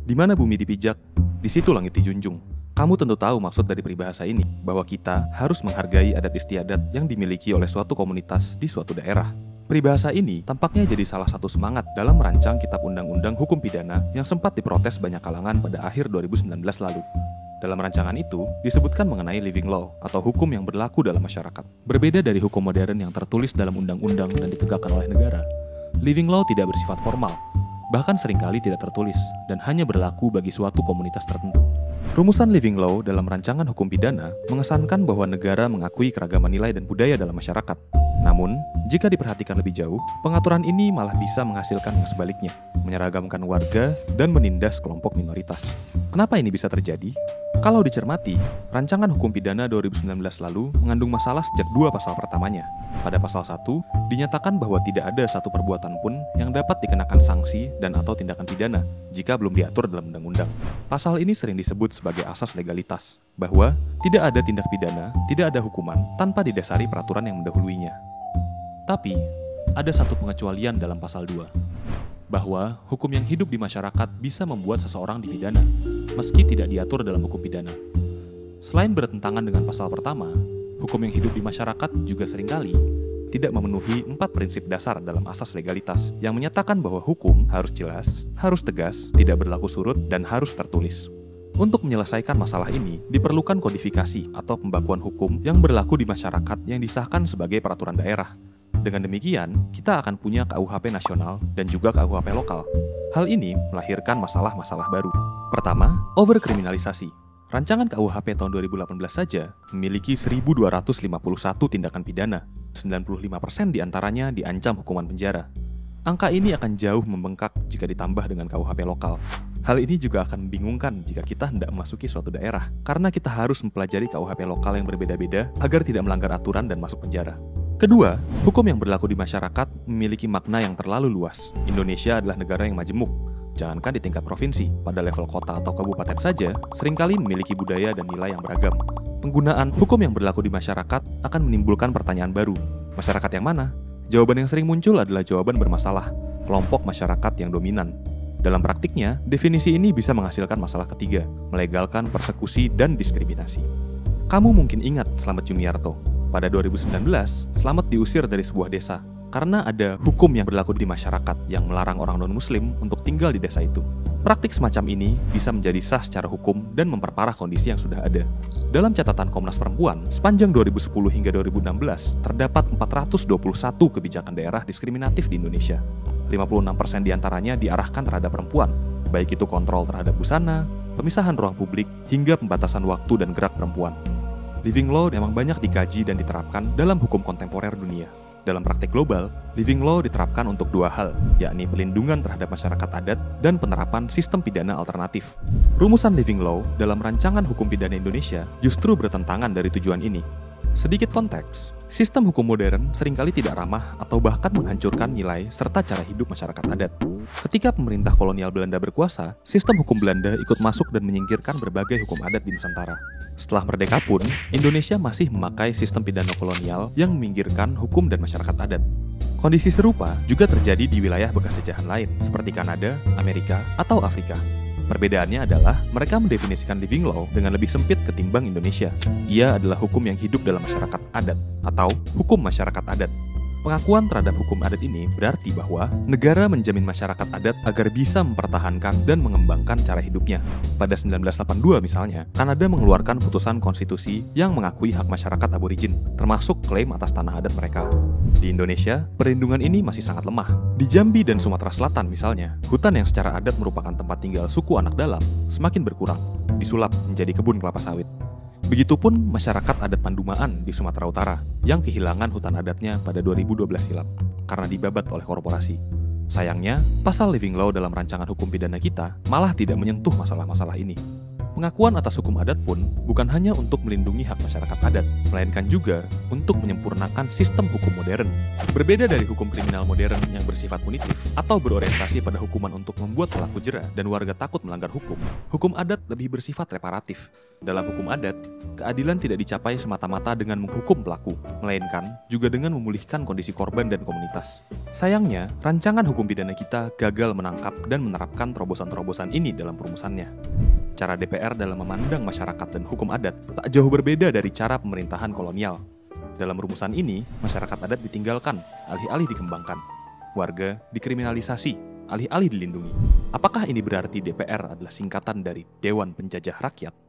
Di mana bumi dipijak, di situ langit dijunjung. Kamu tentu tahu maksud dari peribahasa ini, bahwa kita harus menghargai adat istiadat yang dimiliki oleh suatu komunitas di suatu daerah. Peribahasa ini tampaknya jadi salah satu semangat dalam merancang kitab undang-undang hukum pidana yang sempat diprotes banyak kalangan pada akhir 2019 lalu. Dalam rancangan itu, disebutkan mengenai living law atau hukum yang berlaku dalam masyarakat. Berbeda dari hukum modern yang tertulis dalam undang-undang dan ditegakkan oleh negara, living law tidak bersifat formal, bahkan seringkali tidak tertulis, dan hanya berlaku bagi suatu komunitas tertentu. Rumusan living law dalam rancangan hukum pidana mengesankan bahwa negara mengakui keragaman nilai dan budaya dalam masyarakat. Namun, jika diperhatikan lebih jauh, pengaturan ini malah bisa menghasilkan yang sebaliknya, menyeragamkan warga dan menindas kelompok minoritas. Kenapa ini bisa terjadi? Kalau dicermati, rancangan hukum pidana 2019 lalu mengandung masalah sejak dua pasal pertamanya. Pada pasal 1, dinyatakan bahwa tidak ada satu perbuatan pun yang dapat dikenakan sanksi dan atau tindakan pidana jika belum diatur dalam undang-undang. Pasal ini sering disebut sebagai asas legalitas, bahwa tidak ada tindak pidana, tidak ada hukuman tanpa didasari peraturan yang mendahuluinya. Tapi, ada satu pengecualian dalam pasal 2, bahwa hukum yang hidup di masyarakat bisa membuat seseorang dipidana, meski tidak diatur dalam hukum pidana. Selain bertentangan dengan pasal pertama, hukum yang hidup di masyarakat juga seringkali tidak memenuhi 4 prinsip dasar dalam asas legalitas yang menyatakan bahwa hukum harus jelas, harus tegas, tidak berlaku surut, dan harus tertulis. Untuk menyelesaikan masalah ini, diperlukan kodifikasi atau pembakuan hukum yang berlaku di masyarakat yang disahkan sebagai peraturan daerah. Dengan demikian, kita akan punya KUHP nasional dan juga KUHP lokal. Hal ini melahirkan masalah-masalah baru. Pertama, overkriminalisasi. Rancangan KUHP tahun 2018 saja memiliki 1.251 tindakan pidana. 95% diantaranya diancam hukuman penjara. Angka ini akan jauh membengkak jika ditambah dengan KUHP lokal. Hal ini juga akan membingungkan jika kita hendak memasuki suatu daerah, karena kita harus mempelajari KUHP lokal yang berbeda-beda agar tidak melanggar aturan dan masuk penjara. Kedua, hukum yang berlaku di masyarakat memiliki makna yang terlalu luas. Indonesia adalah negara yang majemuk. Jangankan di tingkat provinsi, pada level kota atau kabupaten saja, seringkali memiliki budaya dan nilai yang beragam. Penggunaan hukum yang berlaku di masyarakat akan menimbulkan pertanyaan baru. Masyarakat yang mana? Jawaban yang sering muncul adalah jawaban bermasalah, kelompok masyarakat yang dominan. Dalam praktiknya, definisi ini bisa menghasilkan masalah ketiga, melegalkan persekusi dan diskriminasi. Kamu mungkin ingat Slamet Jumiarto. Pada 2019, Slamet diusir dari sebuah desa karena ada hukum yang berlaku di masyarakat yang melarang orang non-muslim untuk tinggal di desa itu. Praktik semacam ini bisa menjadi sah secara hukum dan memperparah kondisi yang sudah ada. Dalam catatan Komnas Perempuan, sepanjang 2010 hingga 2016, terdapat 421 kebijakan daerah diskriminatif di Indonesia. 56% diantaranya diarahkan terhadap perempuan, baik itu kontrol terhadap busana, pemisahan ruang publik, hingga pembatasan waktu dan gerak perempuan. Living law memang banyak dikaji dan diterapkan dalam hukum kontemporer dunia. Dalam praktik global, living law diterapkan untuk dua hal, yakni pelindungan terhadap masyarakat adat dan penerapan sistem pidana alternatif. Rumusan living law dalam rancangan hukum pidana Indonesia justru bertentangan dari tujuan ini. Sedikit konteks, sistem hukum modern seringkali tidak ramah atau bahkan menghancurkan nilai serta cara hidup masyarakat adat. Ketika pemerintah kolonial Belanda berkuasa, sistem hukum Belanda ikut masuk dan menyingkirkan berbagai hukum adat di Nusantara. Setelah merdeka pun, Indonesia masih memakai sistem pidana kolonial yang meminggirkan hukum dan masyarakat adat. Kondisi serupa juga terjadi di wilayah bekas jajahan lain, seperti Kanada, Amerika, atau Afrika. Perbedaannya adalah mereka mendefinisikan living law dengan lebih sempit ketimbang Indonesia. Ia adalah hukum yang hidup dalam masyarakat adat atau hukum masyarakat adat. Pengakuan terhadap hukum adat ini berarti bahwa negara menjamin masyarakat adat agar bisa mempertahankan dan mengembangkan cara hidupnya. Pada 1982 misalnya, Kanada mengeluarkan putusan konstitusi yang mengakui hak masyarakat aborigin, termasuk klaim atas tanah adat mereka. Di Indonesia, perlindungan ini masih sangat lemah. Di Jambi dan Sumatera Selatan misalnya, hutan yang secara adat merupakan tempat tinggal suku anak dalam semakin berkurang, disulap menjadi kebun kelapa sawit. Begitupun masyarakat adat Pandumaan di Sumatera Utara yang kehilangan hutan adatnya pada 2012 silam karena dibabat oleh korporasi. Sayangnya, pasal living law dalam rancangan hukum pidana kita malah tidak menyentuh masalah-masalah ini. Pengakuan atas hukum adat pun bukan hanya untuk melindungi hak masyarakat adat, melainkan juga untuk menyempurnakan sistem hukum modern. Berbeda dari hukum kriminal modern yang bersifat punitif atau berorientasi pada hukuman untuk membuat pelaku jera dan warga takut melanggar hukum adat lebih bersifat reparatif. Dalam hukum adat, keadilan tidak dicapai semata-mata dengan menghukum pelaku, melainkan juga dengan memulihkan kondisi korban dan komunitas. Sayangnya, rancangan hukum pidana kita gagal menangkap dan menerapkan terobosan-terobosan ini dalam perumusannya. Cara DPR dalam memandang masyarakat dan hukum adat tak jauh berbeda dari cara pemerintahan kolonial. Dalam rumusan ini, masyarakat adat ditinggalkan, alih-alih dikembangkan. Warga dikriminalisasi, alih-alih dilindungi. Apakah ini berarti DPR adalah singkatan dari Dewan Penjajah Rakyat?